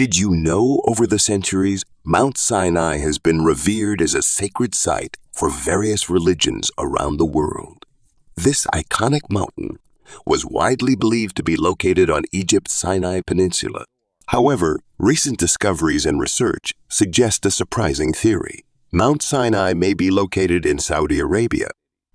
Did you know over the centuries, Mount Sinai has been revered as a sacred site for various religions around the world? This iconic mountain was widely believed to be located on Egypt's Sinai Peninsula. However, recent discoveries and research suggest a surprising theory. Mount Sinai may be located in Saudi Arabia.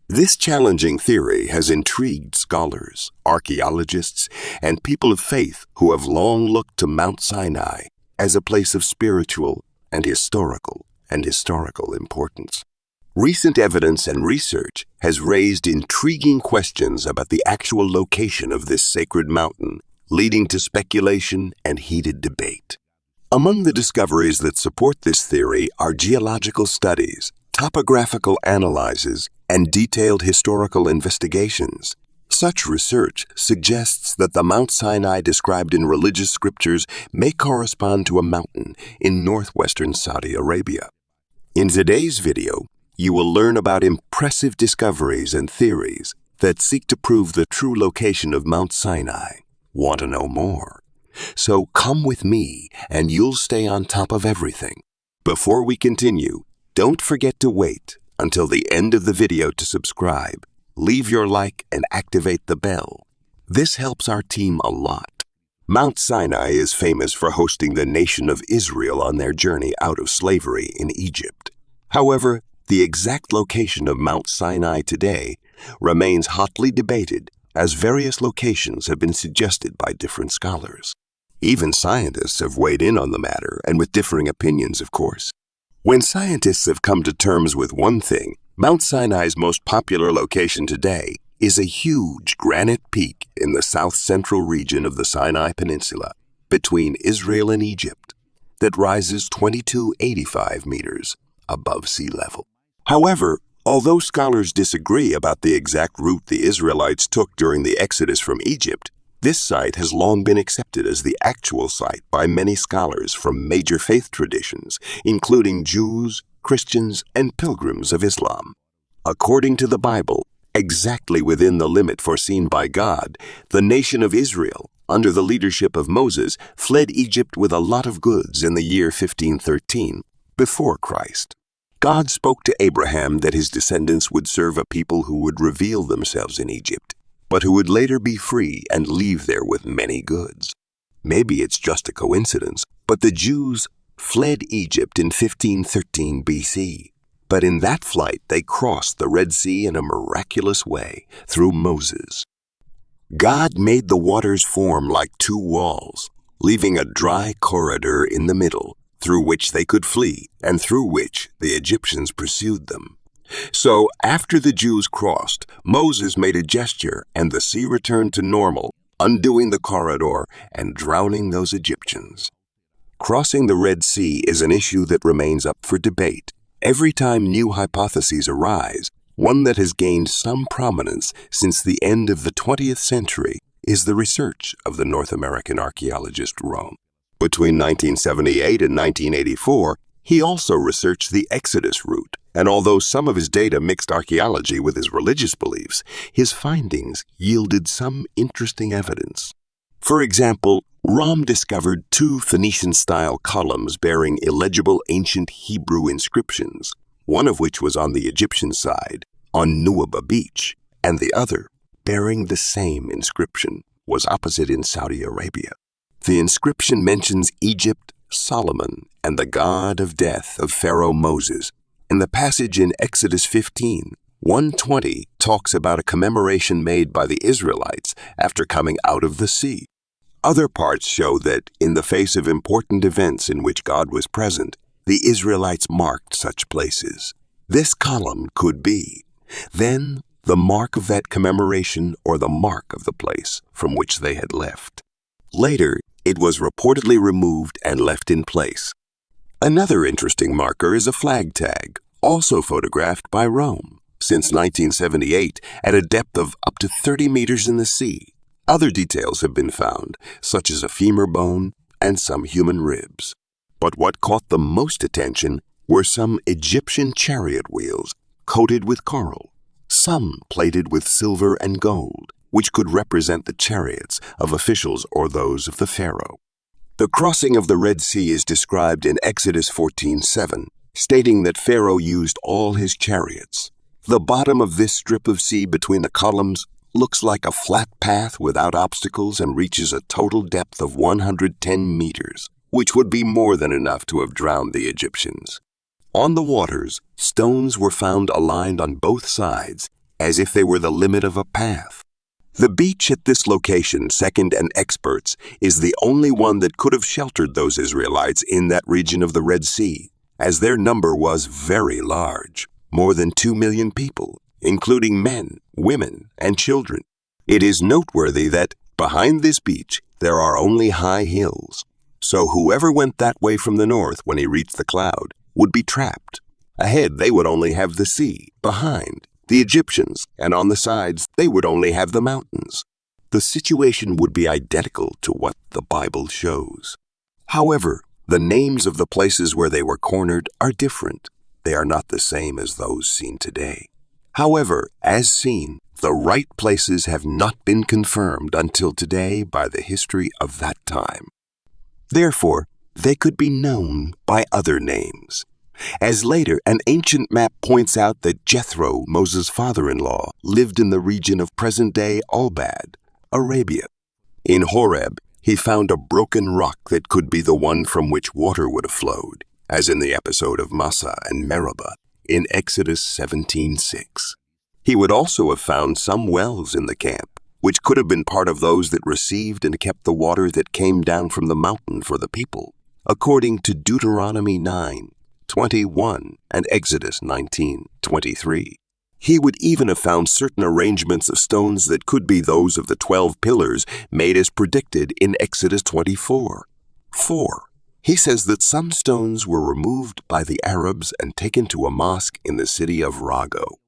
This challenging theory has intrigued scholars, archaeologists, and people of faith who have long looked to Mount Sinai as a place of spiritual and historical importance. Recent evidence and research has raised intriguing questions about the actual location of this sacred mountain, leading to speculation and heated debate. Among the discoveries that support this theory are geological studies, topographical analyses, and detailed historical investigations. Such research suggests that the Mount Sinai described in religious scriptures may correspond to a mountain in northwestern Saudi Arabia. In today's video, you will learn about impressive discoveries and theories that seek to prove the true location of Mount Sinai. Want to know more? So come with me and you'll stay on top of everything. Before we continue, don't forget to wait until the end of the video to subscribe, leave your like, and activate the bell. This helps our team a lot. Mount Sinai is famous for hosting the nation of Israel on their journey out of slavery in Egypt. However, the exact location of Mount Sinai today remains hotly debated, as various locations have been suggested by different scholars. Even scientists have weighed in on the matter, and with differing opinions, of course. When scientists have come to terms with one thing, Mount Sinai's most popular location today is a huge granite peak in the south-central region of the Sinai Peninsula between Israel and Egypt that rises 2,285 meters above sea level. However, although scholars disagree about the exact route the Israelites took during the exodus from Egypt, this site has long been accepted as the actual site by many scholars from major faith traditions, including Jews, Christians, and pilgrims of Islam. According to the Bible, exactly within the limit foreseen by God, the nation of Israel, under the leadership of Moses, fled Egypt with a lot of goods in the year 1513, before Christ. God spoke to Abraham that his descendants would serve a people who would reveal themselves in Egypt, but who would later be free and leave there with many goods. Maybe it's just a coincidence, but the Jews fled Egypt in 1513 BC. But in that flight, they crossed the Red Sea in a miraculous way through Moses. God made the waters form like two walls, leaving a dry corridor in the middle, through which they could flee and through which the Egyptians pursued them. So, after the Jews crossed, Moses made a gesture and the sea returned to normal, undoing the corridor and drowning those Egyptians. Crossing the Red Sea is an issue that remains up for debate. Every time new hypotheses arise, one that has gained some prominence since the end of the 20th century is the research of the North American archaeologist Rome. Between 1978 and 1984, he also researched the Exodus route, and although some of his data mixed archaeology with his religious beliefs, his findings yielded some interesting evidence. For example, Rome discovered two Phoenician-style columns bearing illegible ancient Hebrew inscriptions, one of which was on the Egyptian side, on Nuwaba Beach, and the other, bearing the same inscription, was opposite in Saudi Arabia. The inscription mentions Egypt, Solomon, and the god of death of Pharaoh Moses. In the passage in Exodus 15:120 talks about a commemoration made by the Israelites after coming out of the sea. Other parts show that, in the face of important events in which God was present, the Israelites marked such places. This column could be, then, the mark of that commemoration or the mark of the place from which they had left. Later, it was reportedly removed and left in place. Another interesting marker is a flag tag, also photographed by Rome, since 1978 at a depth of up to 30 meters in the sea. Other details have been found, such as a femur bone and some human ribs. But what caught the most attention were some Egyptian chariot wheels coated with coral, some plated with silver and gold, which could represent the chariots of officials or those of the pharaoh. The crossing of the Red Sea is described in Exodus 14:7, stating that Pharaoh used all his chariots. The bottom of this strip of sea between the columns looks like a flat path without obstacles and reaches a total depth of 110 meters, which would be more than enough to have drowned the Egyptians. On the waters, stones were found aligned on both sides, as if they were the limit of a path. The beach at this location, second and experts, is the only one that could have sheltered those Israelites in that region of the Red Sea, as their number was very large, more than 2 million people, including men, women, and children. It is noteworthy that behind this beach there are only high hills, so whoever went that way from the north when he reached the cloud would be trapped. Ahead they would only have the sea, behind the Egyptians, and on the sides they would only have the mountains. The situation would be identical to what the Bible shows. However, the names of the places where they were cornered are different. They are not the same as those seen today. However, as seen, the right places have not been confirmed until today by the history of that time. Therefore, they could be known by other names. As later, an ancient map points out that Jethro, Moses' father-in-law, lived in the region of present-day Albad, Arabia. In Horeb, he found a broken rock that could be the one from which water would have flowed, as in the episode of Massa and Meribah in Exodus 17:6. He would also have found some wells in the camp, which could have been part of those that received and kept the water that came down from the mountain for the people, according to Deuteronomy 9:21 and Exodus 19:23. He would even have found certain arrangements of stones that could be those of the 12 pillars made as predicted in Exodus 24:4. He says that some stones were removed by the Arabs and taken to a mosque in the city of Rago.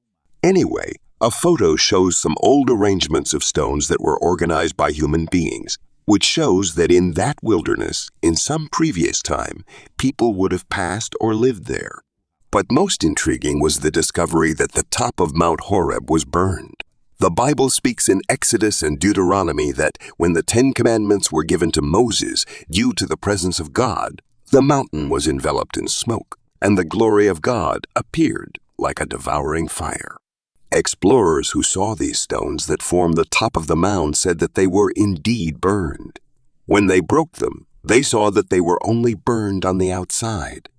Anyway, a photo shows some old arrangements of stones that were organized by human beings, which shows that in that wilderness, in some previous time, people would have passed or lived there. But most intriguing was the discovery that the top of Mount Horeb was burned. The Bible speaks in Exodus and Deuteronomy that when the 10 Commandments were given to Moses due to the presence of God, the mountain was enveloped in smoke, and the glory of God appeared like a devouring fire. Explorers who saw these stones that formed the top of the mound said that they were indeed burned. When they broke them, they saw that they were only burned on the outside.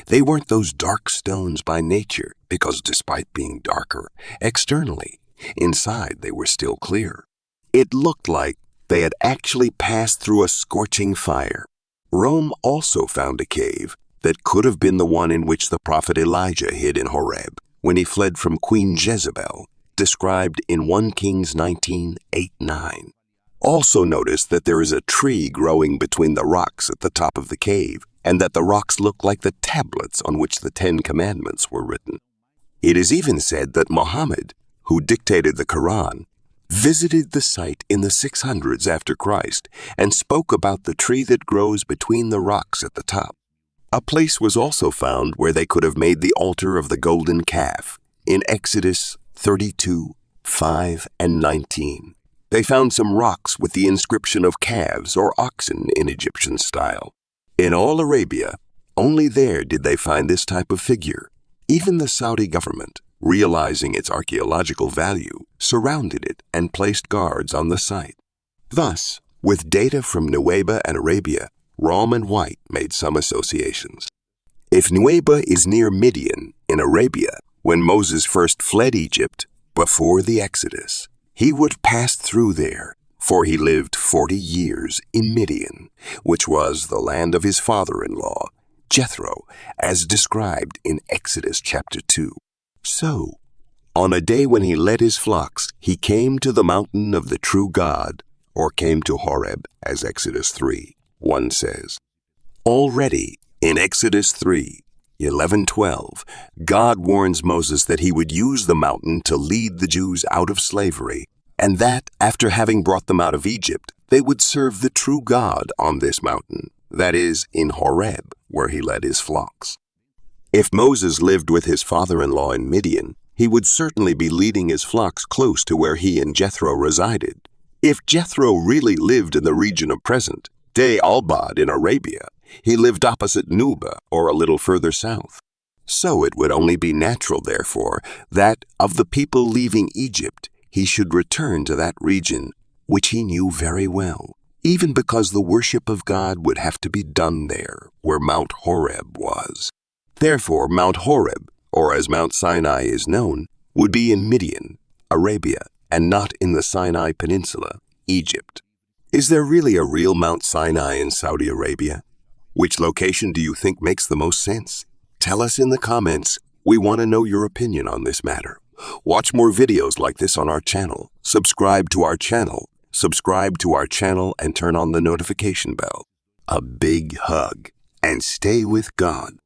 They weren't those dark stones by nature, because despite being darker externally, inside they were still clear. It looked like they had actually passed through a scorching fire. Rome also found a cave that could have been the one in which the prophet Elijah hid in Horeb when he fled from Queen Jezebel, described in 1 Kings 19:8-9. Also notice that there is a tree growing between the rocks at the top of the cave, and that the rocks look like the tablets on which the 10 Commandments were written. It is even said that Muhammad, who dictated the Quran, visited the site in the 600s after Christ and spoke about the tree that grows between the rocks at the top. A place was also found where they could have made the altar of the golden calf in Exodus 32:5 and 19. They found some rocks with the inscription of calves or oxen in Egyptian style. In all Arabia, only there did they find this type of figure. Even the Saudi government, realizing its archaeological value, surrounded it and placed guards on the site. Thus, with data from Nuweiba and Arabia, Rom and White made some associations. If Nuweiba is near Midian in Arabia, when Moses first fled Egypt before the Exodus, he would pass through there, for he lived 40 years in Midian, which was the land of his father-in-law, Jethro, as described in Exodus chapter 2. So, on a day when he led his flocks, he came to the mountain of the true God, or came to Horeb, as Exodus 3:1 says. Already in Exodus 3:11-12, God warns Moses that he would use the mountain to lead the Jews out of slavery, and that after having brought them out of Egypt, they would serve the true God on this mountain, that is, in Horeb, where he led his flocks. If Moses lived with his father-in-law in Midian, he would certainly be leading his flocks close to where he and Jethro resided. If Jethro really lived in the region of present, Day Albad in Arabia, he lived opposite Nuba or a little further south. So it would only be natural, therefore, that of the people leaving Egypt, he should return to that region which he knew very well, even because the worship of God would have to be done there, where Mount Horeb was. Therefore, Mount Horeb, or as Mount Sinai is known, would be in Midian, Arabia, and not in the Sinai Peninsula, Egypt. Is there really a real Mount Sinai in Saudi Arabia? Which location do you think makes the most sense? Tell us in the comments. We want to know your opinion on this matter. Watch more videos like this on our channel. Subscribe to our channel. Subscribe to our channel and turn on the notification bell. A big hug and stay with God.